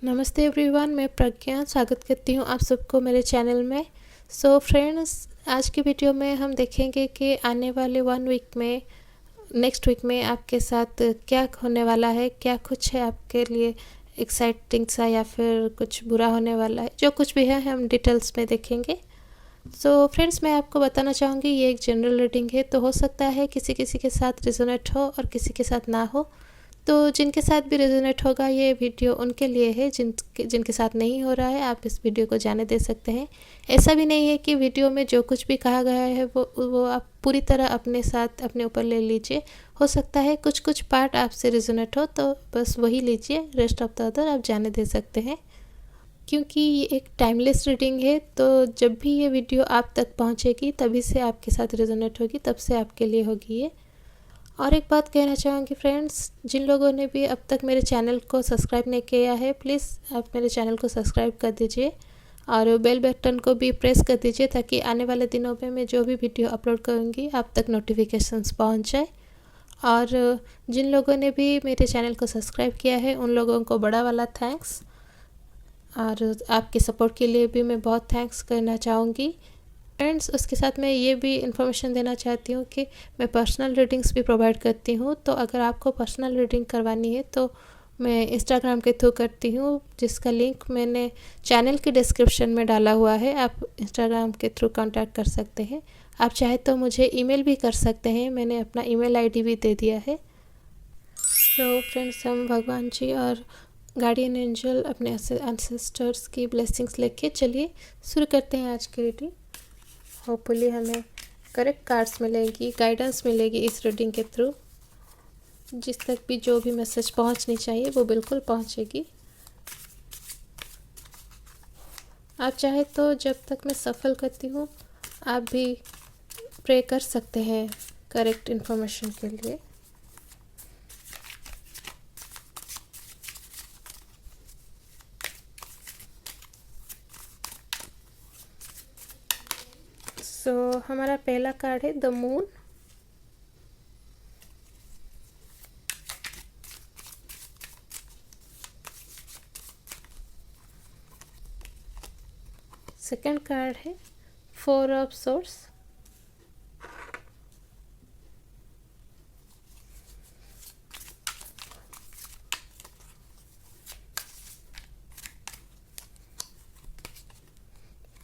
नमस्ते एवरीवन, मैं प्रज्ञा स्वागत करती हूँ आप सबको मेरे चैनल में। फ्रेंड्स, आज की वीडियो में हम देखेंगे कि आने वाले 1 वीक में, नेक्स्ट वीक में आपके साथ क्या होने वाला है, क्या कुछ है आपके लिए एक्साइटिंग सा या फिर कुछ बुरा होने वाला है। जो कुछ भी है हम डिटेल्स में देखेंगे। फ्रेंड्स, मैं आपको बताना चाहूँगी ये एक जनरल रीडिंग है, तो हो सकता है किसी किसी के साथ रिजोनेट हो और किसी के साथ ना हो। तो जिनके साथ भी रेजोनेट होगा ये वीडियो उनके लिए है, जिनके साथ नहीं हो रहा है आप इस वीडियो को जाने दे सकते हैं। ऐसा भी नहीं है कि वीडियो में जो कुछ भी कहा गया है वो आप पूरी तरह अपने साथ अपने ऊपर ले लीजिए। हो सकता है कुछ कुछ पार्ट आपसे रेजोनेट हो तो बस वही लीजिए, रेस्ट ऑफ द अदर आप जाने दे सकते हैं। क्योंकि ये एक टाइमलेस रीडिंग है, तो जब भी ये वीडियो आप तक पहुंचेगी तभी से आपके साथ रेजोनेट होगी, तब से आपके लिए होगी ये। और एक बात कहना चाहूँगी फ्रेंड्स, जिन लोगों ने भी अब तक मेरे चैनल को सब्सक्राइब नहीं किया है, प्लीज़ आप मेरे चैनल को सब्सक्राइब कर दीजिए और बेल बटन को भी प्रेस कर दीजिए ताकि आने वाले दिनों में मैं जो भी वीडियो अपलोड करूँगी आप तक नोटिफिकेशंस पहुँच जाए। और जिन लोगों ने भी मेरे चैनल को सब्सक्राइब किया है उन लोगों को बड़ा वाला थैंक्स, और आपके सपोर्ट के लिए भी मैं बहुत थैंक्स करना चाहूँगी। फ्रेंड्स, उसके साथ मैं ये भी इन्फॉर्मेशन देना चाहती हूँ कि मैं पर्सनल रीडिंग्स भी प्रोवाइड करती हूँ। तो अगर आपको पर्सनल रीडिंग करवानी है तो मैं इंस्टाग्राम के थ्रू करती हूँ, जिसका लिंक मैंने चैनल के डिस्क्रिप्शन में डाला हुआ है। आप इंस्टाग्राम के थ्रू कांटेक्ट कर सकते हैं। आप चाहे तो मुझे ईमेल भी कर सकते हैं, मैंने अपना ईमेल आईडी भी दे दिया है। फ्रेंड्स, हम भगवान जी और गार्डियन एंजल अपने एंसेस्टर्स की ब्लेसिंग्स लेके चलिए शुरू करते हैं आज की रीडिंग। होपफुली हमें करेक्ट कार्ड्स मिलेगी, गाइडेंस मिलेगी इस रीडिंग के थ्रू। जिस तक भी जो भी मैसेज पहुंचनी चाहिए वो बिल्कुल पहुंचेगी। आप चाहे तो जब तक मैं सफल करती हूँ आप भी प्रे कर सकते हैं करेक्ट इन्फॉर्मेशन के लिए। हमारा पहला कार्ड है द मून। सेकंड कार्ड है 4 ऑफ सोर्ड्स।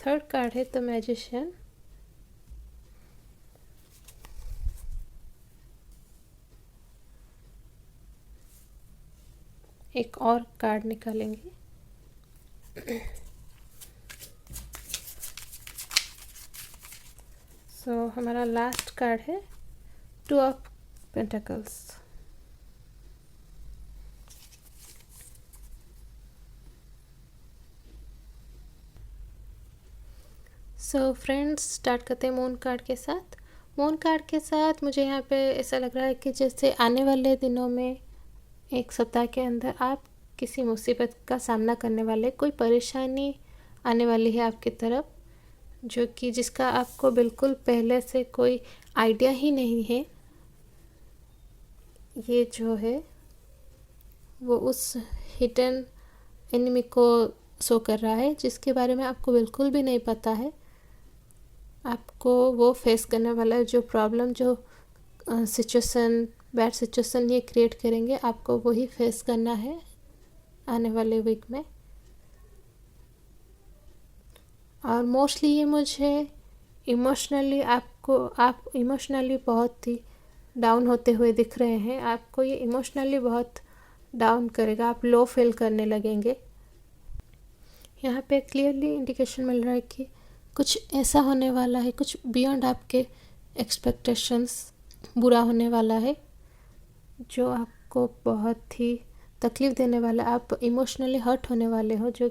थर्ड कार्ड है द मैजिशियन। एक और कार्ड निकालेंगे। हमारा लास्ट कार्ड है 2 ऑफ पेंटिकल्स। फ्रेंड्स, स्टार्ट करते हैं मून कार्ड के साथ। मून कार्ड के साथ मुझे यहाँ पे ऐसा लग रहा है कि जैसे आने वाले दिनों में, एक सप्ताह के अंदर आप किसी मुसीबत का सामना करने वाले, कोई परेशानी आने वाली है आपकी तरफ, जो कि जिसका आपको बिल्कुल पहले से कोई आइडिया ही नहीं है। ये जो है वो उस हिडन एनिमी को शो कर रहा है जिसके बारे में आपको बिल्कुल भी नहीं पता है। आपको वो फेस करने वाला जो प्रॉब्लम, जो सिचुएशन, बैड सिचुएशन ये क्रिएट करेंगे, आपको वही फेस करना है आने वाले वीक में। और मोस्टली ये मुझे इमोशनली आप इमोशनली बहुत ही डाउन होते हुए दिख रहे हैं। आपको ये इमोशनली बहुत डाउन करेगा, आप लो फील करने लगेंगे। यहाँ पे क्लियरली इंडिकेशन मिल रहा है कि कुछ ऐसा होने वाला है, कुछ बियॉन्ड आपके एक्सपेक्टेशंस बुरा होने वाला है जो आपको बहुत ही तकलीफ़ देने वाला। आप इमोशनली हर्ट होने वाले हो, जो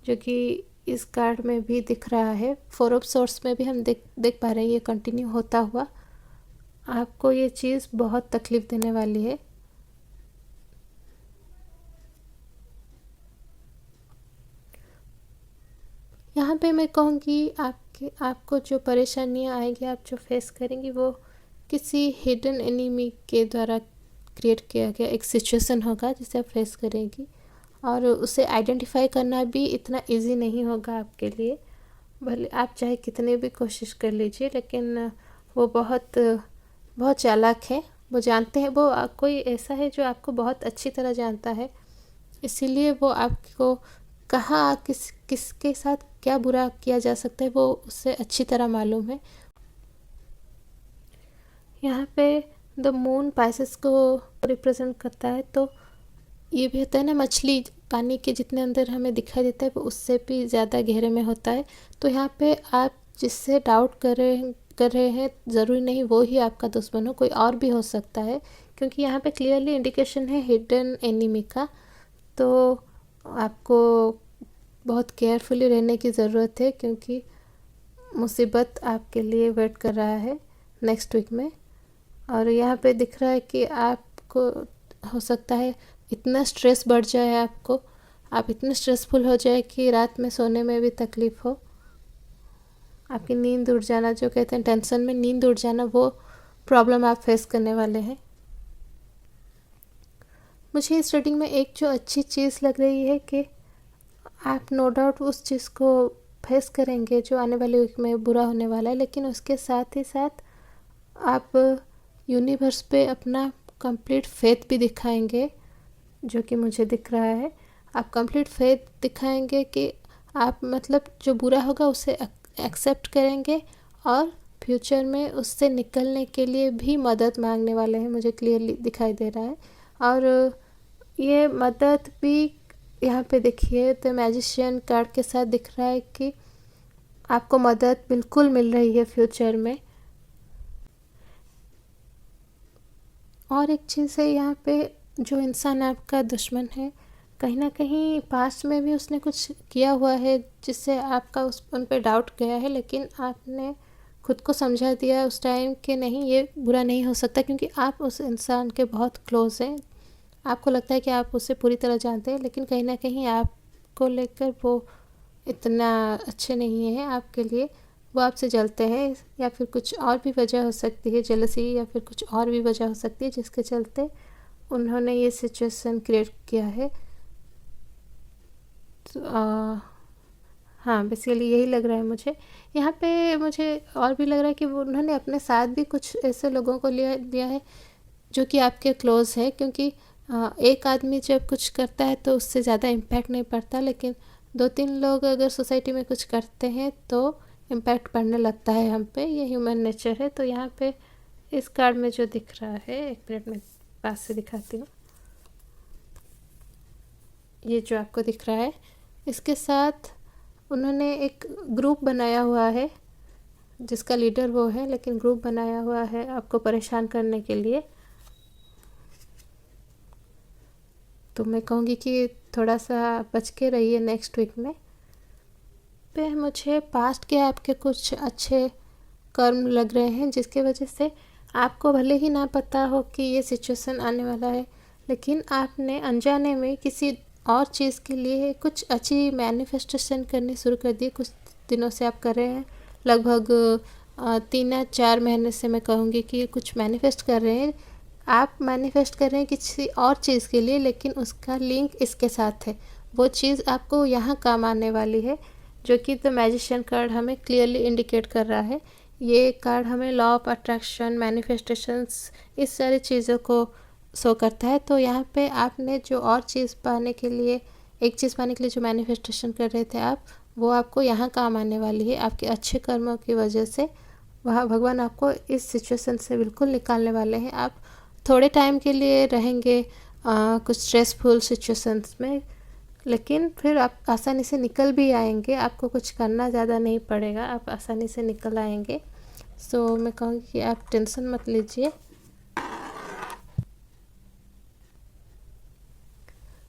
कि इस कार्ड में भी दिख रहा है। 4 ऑफ सोर्ड्स में भी हम देख पा रहे हैं ये कंटिन्यू होता हुआ। आपको ये चीज़ बहुत तकलीफ़ देने वाली है। यहाँ पे मैं कहूँगी आपको जो परेशानियाँ आएंगी, आप जो फेस करेंगी, वो किसी हिडन एनिमी के द्वारा क्रिएट किया गया एक सिचुएशन होगा जिसे आप फेस करेंगी। और उसे आइडेंटिफाई करना भी इतना इजी नहीं होगा आपके लिए। भले आप चाहे कितने भी कोशिश कर लीजिए, लेकिन वो बहुत बहुत चालाक है। वो जानते हैं, वो कोई ऐसा है जो आपको बहुत अच्छी तरह जानता है, इसीलिए वो आपको कहाँ किसके साथ क्या बुरा किया जा सकता है वो उससे अच्छी तरह मालूम है। यहाँ पे द मून पाइसेस को रिप्रेजेंट करता है, तो ये भी होता है ना, मछली पानी के जितने अंदर हमें दिखाई देता है वो उससे भी ज़्यादा गहरे में होता है। तो यहाँ पे आप जिससे डाउट कर रहे हैं ज़रूरी नहीं वो ही आपका दुश्मन हो, कोई और भी हो सकता है, क्योंकि यहाँ पे क्लियरली इंडिकेशन है हिडन एनिमी का। तो आपको बहुत केयरफुली रहने की ज़रूरत है, क्योंकि मुसीबत आपके लिए वेट कर रहा है नेक्स्ट वीक में। और यहाँ पे दिख रहा है कि आपको हो सकता है इतना स्ट्रेस बढ़ जाए, आप इतने स्ट्रेसफुल हो जाए कि रात में सोने में भी तकलीफ़ हो, आपकी नींद उड़ जाना, जो कहते हैं टेंशन में नींद उड़ जाना, वो प्रॉब्लम आप फेस करने वाले हैं। मुझे इस रीडिंग में एक जो अच्छी चीज़ लग रही है कि आप नो डाउट उस चीज़ को फेस करेंगे जो आने वाले वीक में बुरा होने वाला है, लेकिन उसके साथ ही साथ आप यूनिवर्स पे अपना कंप्लीट फेथ भी दिखाएंगे, जो कि मुझे दिख रहा है। आप कंप्लीट फेथ दिखाएंगे कि आप मतलब जो बुरा होगा उसे एक्सेप्ट करेंगे और फ्यूचर में उससे निकलने के लिए भी मदद मांगने वाले हैं, मुझे क्लियरली दिखाई दे रहा है। और ये मदद भी यहाँ पे देखिए द मैजिशियन कार्ड के साथ दिख रहा है कि आपको मदद बिल्कुल मिल रही है फ्यूचर में। और एक चीज़ है यहाँ पे, जो इंसान आपका दुश्मन है, कहीं ना कहीं पास्ट में भी उसने कुछ किया हुआ है जिससे आपका उन पर डाउट गया है, लेकिन आपने खुद को समझा दिया उस टाइम कि नहीं, ये बुरा नहीं हो सकता, क्योंकि आप उस इंसान के बहुत क्लोज़ हैं। आपको लगता है कि आप उसे पूरी तरह जानते हैं, लेकिन कहीं ना कहीं आपको लेकर वो इतना अच्छे नहीं है आपके लिए, वो आपसे जलते हैं, या फिर कुछ और भी वजह हो सकती है, जेलसी, या फिर कुछ और भी वजह हो सकती है जिसके चलते उन्होंने ये सिचुएशन क्रिएट किया है। तो हाँ, बेसिकली यही लग रहा है मुझे। यहाँ पे मुझे और भी लग रहा है कि वो उन्होंने अपने साथ भी कुछ ऐसे लोगों को लिया है जो कि आपके क्लोज़ है, क्योंकि एक आदमी जब कुछ करता है तो उससे ज़्यादा इम्पैक्ट नहीं पड़ता, लेकिन 2-3 लोग अगर सोसाइटी में कुछ करते हैं तो इम्पैक्ट पड़ने लगता है हम पे, ये ह्यूमन नेचर है। तो यहाँ पे इस कार्ड में जो दिख रहा है, एक मिनट में पास से दिखाती हूँ, ये जो आपको दिख रहा है, इसके साथ उन्होंने एक ग्रुप बनाया हुआ है जिसका लीडर वो है, लेकिन ग्रुप बनाया हुआ है आपको परेशान करने के लिए। तो मैं कहूँगी कि थोड़ा सा बच के रहिए नेक्स्ट वीक में। पे मुझे पास्ट के आपके कुछ अच्छे कर्म लग रहे हैं, जिसके वजह से आपको भले ही ना पता हो कि ये सिचुएशन आने वाला है, लेकिन आपने अनजाने में किसी और चीज़ के लिए कुछ अच्छी मैनिफेस्टेशन करनी शुरू कर दी। कुछ दिनों से आप कर रहे हैं, लगभग 3 या 4 महीने से मैं कहूँगी कि कुछ मैनिफेस्ट कर रहे हैं। आप मैनिफेस्ट कर रहे हैं किसी और चीज़ के लिए, लेकिन उसका लिंक इसके साथ है, वो चीज़ आपको यहाँ काम आने वाली है, जो कि द मैजिशियन कार्ड हमें क्लियरली इंडिकेट कर रहा है। ये कार्ड हमें लॉ ऑफ अट्रैक्शन, मैनिफेस्टेशंस, इस सारी चीज़ों को शो करता है। तो यहाँ पे आपने जो और चीज़ पाने के लिए, एक चीज़ पाने के लिए जो मैनिफेस्टेशन कर रहे थे आप, वो आपको यहाँ काम आने वाली है। आपके अच्छे कर्मों की वजह से वहाँ भगवान आपको इस सिचुएशन से बिल्कुल निकालने वाले हैं। आप थोड़े टाइम के लिए रहेंगे कुछ स्ट्रेसफुल सिचुएशंस में, लेकिन फिर आप आसानी से निकल भी आएंगे। आपको कुछ करना ज़्यादा नहीं पड़ेगा, आप आसानी से निकल आएंगे। सो मैं कहूँगी कि आप टेंशन मत लीजिए।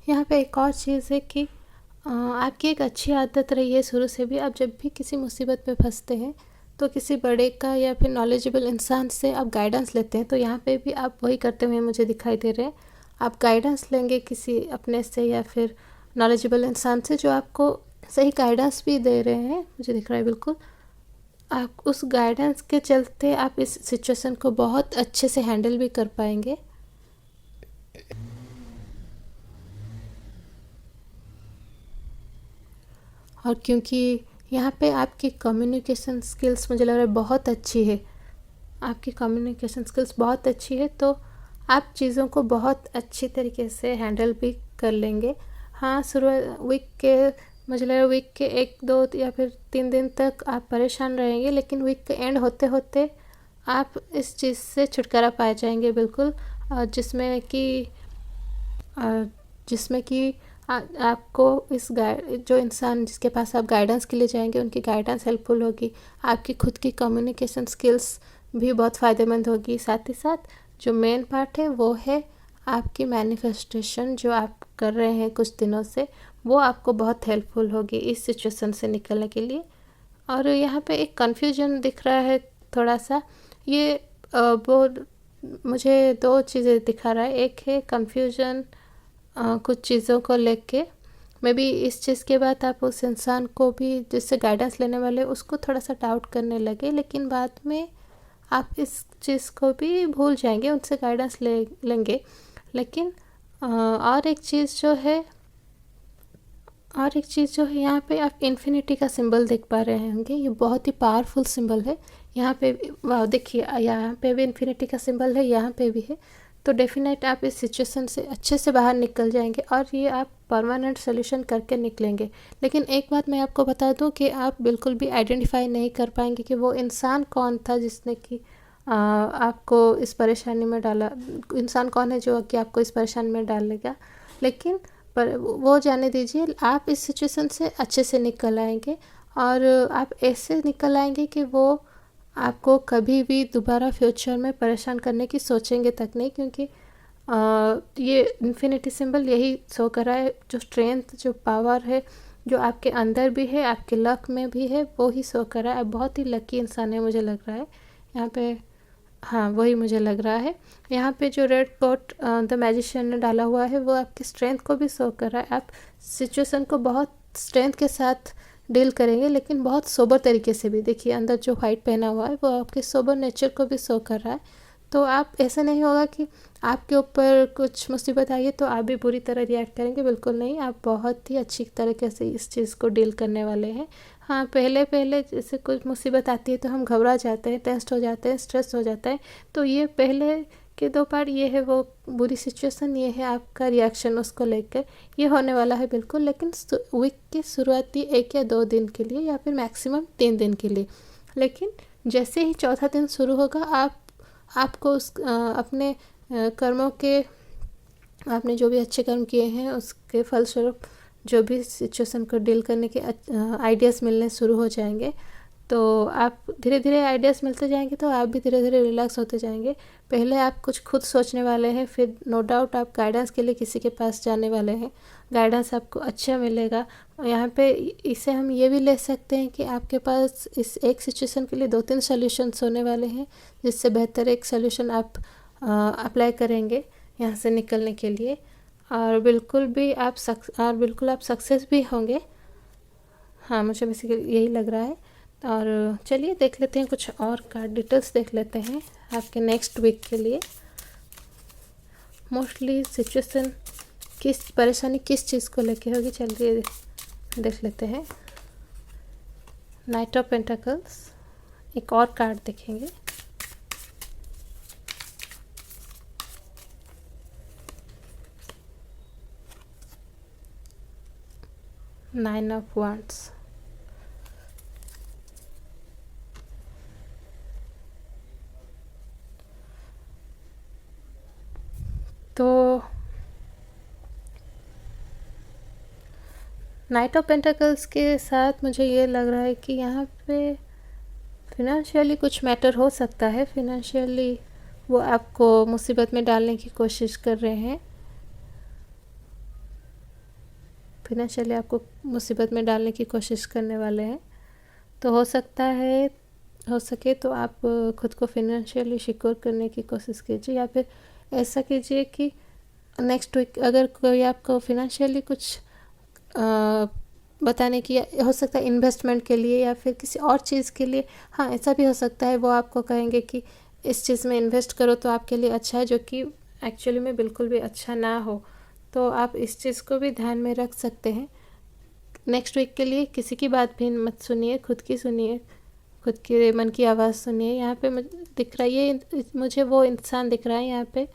यहाँ पे एक और चीज़ है कि आपकी एक अच्छी आदत रही है शुरू से भी, आप जब भी किसी मुसीबत में फंसते हैं तो किसी बड़े का या फिर नॉलेजेबल इंसान से आप गाइडेंस लेते हैं। तो यहाँ पे भी आप वही करते हुए मुझे दिखाई दे रहे हैं। आप गाइडेंस लेंगे किसी अपने से या फिर नॉलेजेबल इंसान से, जो आपको सही गाइडेंस भी दे रहे हैं, मुझे दिख रहा है बिल्कुल। आप उस गाइडेंस के चलते आप इस सिचुएशन को बहुत अच्छे से हैंडल भी कर पाएंगे। और क्योंकि यहाँ पे आपकी कम्युनिकेशन स्किल्स मुझे लग रहा है बहुत अच्छी है, आपकी कम्युनिकेशन स्किल्स बहुत अच्छी है, तो आप चीज़ों को बहुत अच्छी तरीके से हैंडल भी कर लेंगे। हाँ, शुरुआत वीक के मुझे लग रहा है वीक के 1-2 या फिर 3 दिन तक आप परेशान रहेंगे, लेकिन वीक के एंड होते होते आप इस चीज़ से छुटकारा पाए जाएंगे बिल्कुल। जिसमें कि आपको इस जो इंसान जिसके पास आप गाइडेंस के लिए जाएंगे उनकी गाइडेंस हेल्पफुल होगी, आपकी खुद की कम्युनिकेशन स्किल्स भी बहुत फ़ायदेमंद होगी। साथ ही साथ जो मेन पार्ट है वो है आपकी मैनिफेस्टेशन जो आप कर रहे हैं कुछ दिनों से, वो आपको बहुत हेल्पफुल होगी इस सिचुएशन से निकलने के लिए। और यहाँ पे एक कन्फ्यूजन दिख रहा है थोड़ा सा, ये वो मुझे 2 चीज़ें दिखा रहा है। एक है कन्फ्यूजन कुछ चीज़ों को लेके, मे बी इस चीज़ के बाद आप उस इंसान को भी जिससे गाइडेंस लेने वाले उसको थोड़ा सा डाउट करने लगे, लेकिन बाद में आप इस चीज़ को भी भूल जाएंगे, उनसे गाइडेंस लेंगे। लेकिन और एक चीज़ जो है यहाँ पे आप इन्फिनिटी का सिंबल देख पा रहे होंगे, ये बहुत ही पावरफुल सिंबल है। यहाँ पे वाह, देखिए यहाँ पे भी इन्फिनिटी का सिंबल है, यहाँ पे भी है, तो डेफिनेट आप इस सिचुएशन से अच्छे से बाहर निकल जाएंगे और ये आप परमानेंट सोल्यूशन करके निकलेंगे। लेकिन एक बात मैं आपको बता दूं कि आप बिल्कुल भी आइडेंटिफाई नहीं कर पाएंगे कि वो इंसान कौन था जिसने कि आपको इस परेशानी में डाला, इंसान कौन है जो कि आपको इस परेशानी में डालेगा। लेकिन पर वो जाने दीजिए, आप इस सिचुएशन से अच्छे से निकल आएंगे और आप ऐसे निकल आएंगे कि वो आपको कभी भी दोबारा फ्यूचर में परेशान करने की सोचेंगे तक नहीं, क्योंकि ये इन्फिनिटी सिंबल यही शो कर रहा है, जो स्ट्रेंथ जो पावर है जो आपके अंदर भी है, आपके लक में भी है, वो ही शो कर रहा है। आप बहुत ही लकी इंसान है मुझे लग रहा है यहाँ पे, हाँ वही मुझे लग रहा है। यहाँ पे जो रेड कोट द मैजिशियन ने डाला हुआ है वो आपकी स्ट्रेंथ को भी शो कर रहा है। आप सिचुएशन को बहुत स्ट्रेंथ के साथ डील करेंगे, लेकिन बहुत सोबर तरीके से भी। देखिए अंदर जो वाइट पहना हुआ है वो आपके सोबर नेचर को भी शो कर रहा है। तो आप ऐसा नहीं होगा कि आपके ऊपर कुछ मुसीबत आई है तो आप भी बुरी तरह रिएक्ट करेंगे, बिल्कुल नहीं। आप बहुत ही अच्छी तरीके से इस चीज़ को डील करने वाले हैं। हाँ, पहले जैसे कुछ मुसीबत आती है तो हम घबरा जाते हैं, टेंस हो जाते हैं, स्ट्रेस हो जाता है, तो ये पहले के 2 पार्ट, ये है वो बुरी सिचुएशन, ये है आपका रिएक्शन उसको लेकर। ये होने वाला है बिल्कुल, लेकिन वीक के शुरुआती 1 या 2 दिन के लिए या फिर मैक्सिमम 3 दिन के लिए। लेकिन जैसे ही चौथा दिन शुरू होगा आपको अपने कर्मों के, आपने जो भी अच्छे कर्म किए हैं उसके फलस्वरूप जो भी सिचुएशन को डील करने के आइडियाज़ मिलने शुरू हो जाएंगे। तो आप धीरे धीरे आइडियाज़ मिलते जाएंगे तो आप भी धीरे धीरे रिलैक्स होते जाएंगे। पहले आप कुछ खुद सोचने वाले हैं, फिर नो डाउट आप गाइडेंस के लिए किसी के पास जाने वाले हैं, गाइडेंस आपको अच्छा मिलेगा। यहाँ पे इसे हम ये भी ले सकते हैं कि आपके पास इस एक सिचुएशन के लिए 2-3 सॉल्यूशंस होने वाले हैं, जिससे बेहतर एक सॉल्यूशन आप अप्लाई करेंगे यहाँ से निकलने के लिए, और बिल्कुल आप सक्सेस भी होंगे। हाँ, मुझे बेसिकली यही लग रहा है। और चलिए देख लेते हैं कुछ और कार्ड डिटेल्स देख लेते हैं आपके नेक्स्ट वीक के लिए। मोस्टली सिचुएशन परेशानी किस चीज़ को लेके होगी, चलिए देख लेते हैं। नाइट ऑफ पेंटाकल्स, एक और कार्ड देखेंगे। नाइन ऑफ वांड्स, तो नाइट ऑफ पेंटाकल्स के साथ मुझे ये लग रहा है कि यहाँ पे फिनेंशियली कुछ मैटर हो सकता है। फिनेंशियली वो आपको मुसीबत में डालने की कोशिश कर रहे हैं, फिनेंशियली आपको मुसीबत में डालने की कोशिश करने वाले हैं। तो हो सकता है, हो सके तो आप खुद को फिनेंशियली सिक्योर करने की कोशिश कीजिए, या फिर ऐसा कीजिए कि नेक्स्ट वीक अगर कोई आपको फिनेंशियली कुछ बताने की, हो सकता है इन्वेस्टमेंट के लिए या फिर किसी और चीज़ के लिए, हाँ ऐसा भी हो सकता है वो आपको कहेंगे कि इस चीज़ में इन्वेस्ट करो तो आपके लिए अच्छा है, जो कि एक्चुअली में बिल्कुल भी अच्छा ना हो। तो आप इस चीज़ को भी ध्यान में रख सकते हैं। नेक्स्ट वीक के लिए किसी की बात भी मत सुनिए, खुद की सुनिए, खुद के मन की आवाज़ सुनिए। यहाँ पे मुझे दिख रहा है, ये मुझे वो इंसान दिख रहा है यहाँ पे,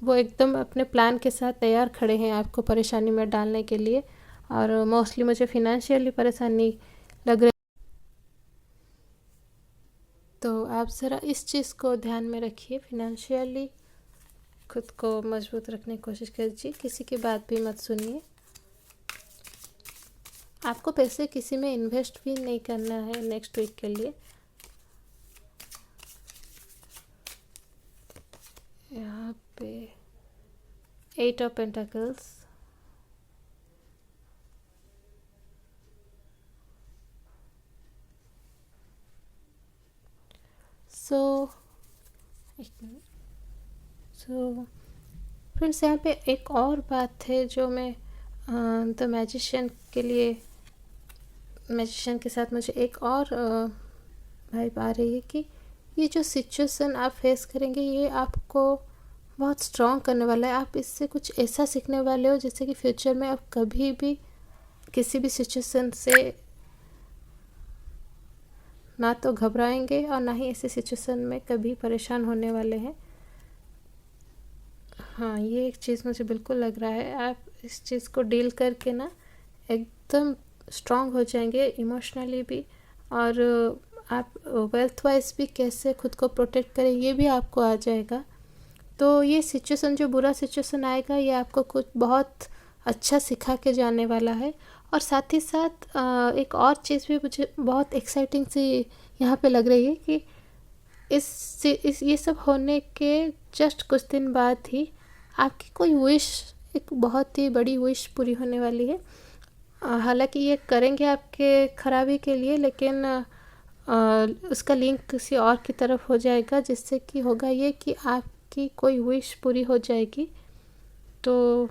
वो एकदम अपने प्लान के साथ तैयार खड़े हैं आपको परेशानी में डालने के लिए। और मोस्टली मुझे फिनेंशियली परेशानी लग रही, तो आप ज़रा इस चीज़ को ध्यान में रखिए। फिनेंशियली खुद को मजबूत रखने की कोशिश कीजिए, किसी की बात भी मत सुनिए। आपको पैसे किसी में इन्वेस्ट भी नहीं करना है नेक्स्ट वीक के लिए। यहाँ पे 8 ऑफ पेंटाकल्स, सो फ्रेंड्स यहाँ पे एक और बात है जो मैं द मैजिशियन के लिए, मैजिशियन के साथ मुझे एक और वाइब आ रही है कि ये जो सिचुएशन आप फेस करेंगे ये आपको बहुत स्ट्रॉन्ग करने वाला है। आप इससे कुछ ऐसा सीखने वाले हो जिससे कि फ्यूचर में आप कभी भी किसी भी सिचुएशन से ना तो घबराएंगे और ना ही ऐसी सिचुएशन में कभी परेशान होने वाले हैं। हाँ, ये एक चीज़ मुझे बिल्कुल लग रहा है। आप इस चीज़ को डील करके ना एकदम स्ट्रॉन्ग हो जाएंगे इमोशनली भी, और आप वेल्थ वाइज भी कैसे खुद को प्रोटेक्ट करें ये भी आपको आ जाएगा। तो ये सिचुएशन, जो बुरा सिचुएशन आएगा, ये आपको कुछ बहुत अच्छा सिखा के जाने वाला है। और साथ ही साथ एक और चीज़ भी मुझे बहुत एक्साइटिंग सी यहाँ पे लग रही है कि इस ये सब होने के जस्ट कुछ दिन बाद ही आपकी कोई विश, एक बहुत ही बड़ी विश पूरी होने वाली है। हालांकि ये करेंगे आपके खराबी के लिए, लेकिन उसका लिंक किसी और की तरफ हो जाएगा, जिससे कि होगा ये कि आपकी कोई विश पूरी हो जाएगी। तो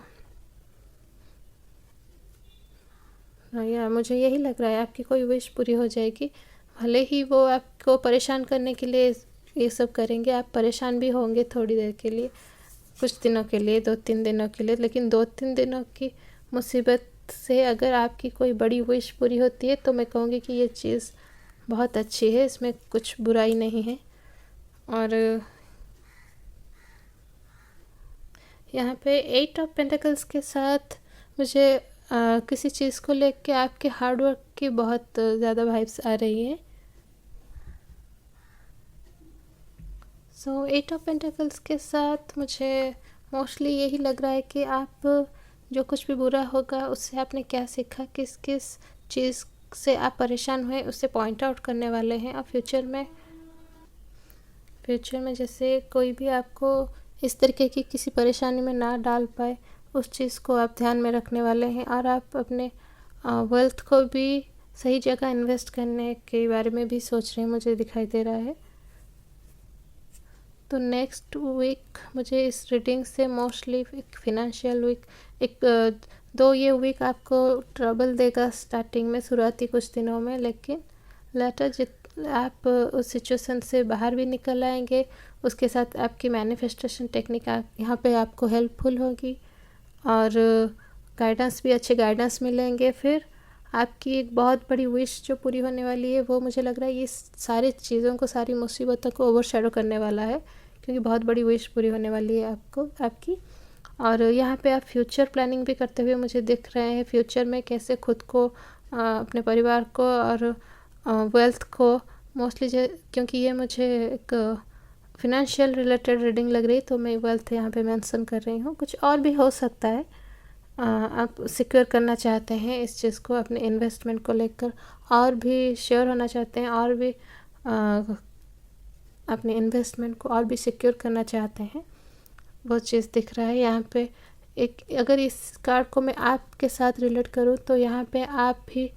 यार मुझे यही लग रहा है, आपकी कोई विश पूरी हो जाएगी। भले ही वो आपको परेशान करने के लिए ये सब करेंगे, आप परेशान भी होंगे थोड़ी देर के लिए, कुछ दिनों के लिए, 2-3 दिनों के लिए, लेकिन 2-3 दिनों की मुसीबत से अगर आपकी कोई बड़ी विश पूरी होती है तो मैं कहूँगी कि ये चीज़ बहुत अच्छी है, इसमें कुछ बुराई नहीं है। और यहाँ पे 8 ऑफ पेंटिकल्स के साथ मुझे किसी चीज़ को लेके आपके हार्डवर्क की बहुत ज़्यादा वाइब्स आ रही हैं। सो 8 ऑफ पेंटिकल्स के साथ मुझे मोस्टली यही लग रहा है कि आप जो कुछ भी बुरा होगा उससे आपने क्या सीखा, किस किस चीज़ से आप परेशान हुए उससे पॉइंट आउट करने वाले हैं। और फ्यूचर में जैसे कोई भी आपको इस तरीके की किसी परेशानी में ना डाल पाए, उस चीज़ को आप ध्यान में रखने वाले हैं। और आप अपने वेल्थ को भी सही जगह इन्वेस्ट करने के बारे में भी सोच रहे हैं, मुझे दिखाई दे रहा है। तो नेक्स्ट वीक मुझे इस रीडिंग से मोस्टली एक फिनेंशियल वीक, एक दो ये वीक आपको ट्रबल देगा स्टार्टिंग में, शुरुआती कुछ दिनों में, लेकिन लेटर आप उस सिचुएशन से बाहर भी निकल आएंगे। उसके साथ आपकी मैनिफेस्टेशन टेक्निक यहाँ पे आपको हेल्पफुल होगी, और गाइडेंस भी, अच्छे गाइडेंस मिलेंगे। फिर आपकी एक बहुत बड़ी विश जो पूरी होने वाली है, वो मुझे लग रहा है ये सारी चीज़ों को, सारी मुसीबतों को ओवरशैडो करने वाला है, क्योंकि बहुत बड़ी विश पूरी होने वाली है आपकी। और यहाँ पे आप फ्यूचर प्लानिंग भी करते हुए मुझे दिख रहे हैं, फ्यूचर में कैसे खुद को, अपने परिवार को और वेल्थ को मोस्टली, क्योंकि ये मुझे एक फिनेंशियल रिलेटेड रीडिंग लग रही है, तो मैं वेल्थ यहाँ पे मेंशन कर रही हूँ। कुछ और भी हो सकता है, आप सिक्योर करना चाहते हैं इस चीज़ को, अपने इन्वेस्टमेंट को लेकर और भी श्योर होना चाहते हैं, और भी अपने इन्वेस्टमेंट को और भी सिक्योर करना चाहते हैं, वो चीज़ दिख रहा है यहाँ पे। एक अगर इस कार्ड को मैं आपके साथ रिलेट करूँ तो यहाँ पे आप भी,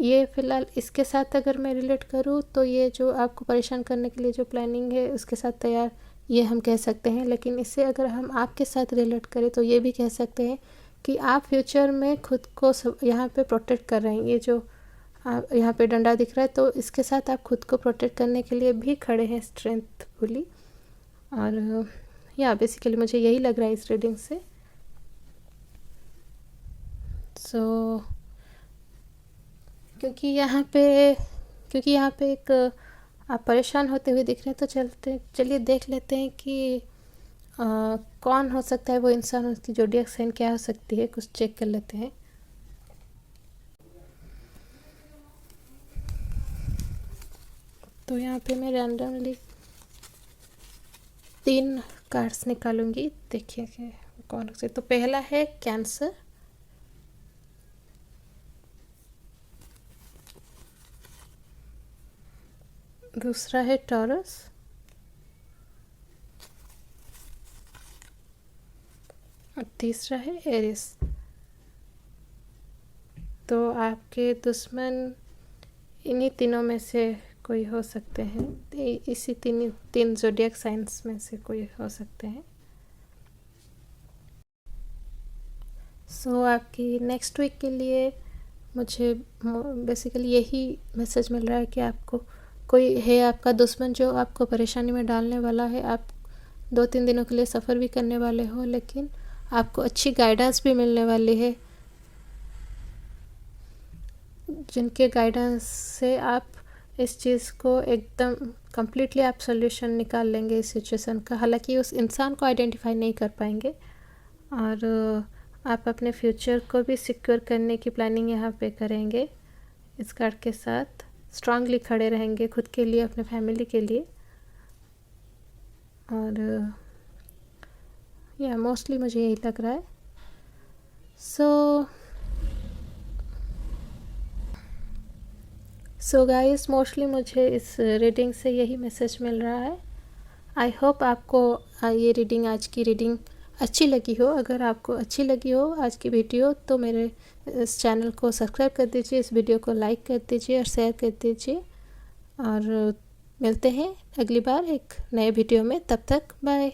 ये फ़िलहाल इसके साथ अगर मैं रिलेट करूँ तो ये जो आपको परेशान करने के लिए जो प्लानिंग है उसके साथ तैयार, ये हम कह सकते हैं। लेकिन इसे अगर हम आपके साथ रिलेट करें तो ये भी कह सकते हैं कि आप फ्यूचर में खुद को यहाँ पे प्रोटेक्ट कर रहे हैं। ये जो यहाँ पे डंडा दिख रहा है, तो इसके साथ आप खुद को प्रोटेक्ट करने के लिए भी खड़े हैं स्ट्रेंथफुली। और या बेसिकली मुझे यही लग रहा है इस रीडिंग से। सो क्योंकि यहाँ पे एक आप परेशान होते हुए दिख रहे हैं, तो चलिए देख लेते हैं कि कौन हो सकता है वो इंसान, उसकी ज़ोडिएक साइन क्या हो सकती है, कुछ चेक कर लेते हैं। तो यहाँ पे मैं रैंडमली 3 कार्ड्स निकालूंगी, देखिए कि कौन से। तो पहला है कैंसर, दूसरा है टॉरस, और तीसरा है एरिस। तो आपके दुश्मन इन्हीं तीनों में से कोई हो सकते हैं, इसी तीन ज़ोडिएक साइंस में से कोई हो सकते हैं। सो आपकी नेक्स्ट वीक के लिए मुझे बेसिकली यही मैसेज मिल रहा है कि आपको कोई है आपका दुश्मन जो आपको परेशानी में डालने वाला है। आप 2-3 दिनों के लिए सफ़र भी करने वाले हो, लेकिन आपको अच्छी गाइडेंस भी मिलने वाली है, जिनके गाइडेंस से आप इस चीज़ को एकदम कम्प्लीटली आप सॉल्यूशन निकाल लेंगे इस सिचुएशन का। हालांकि उस इंसान को आइडेंटिफाई नहीं कर पाएंगे, और आप अपने फ्यूचर को भी सिक्योर करने की प्लानिंग यहाँ पे करेंगे। इस कार्ड के साथ स्ट्रांगली खड़े रहेंगे खुद के लिए, अपने फैमिली के लिए, और या मोस्टली मुझे यही लग रहा है। सो गाइस, मोस्टली मुझे इस रीडिंग से यही मैसेज मिल रहा है। आई होप आपको ये रीडिंग, आज की रीडिंग अच्छी लगी हो। अगर आपको अच्छी लगी हो आज की वीडियो, तो मेरे इस चैनल को सब्सक्राइब कर दीजिए, इस वीडियो को लाइक कर दीजिए और शेयर कर दीजिए, और मिलते हैं अगली बार एक नए वीडियो में। तब तक बाय।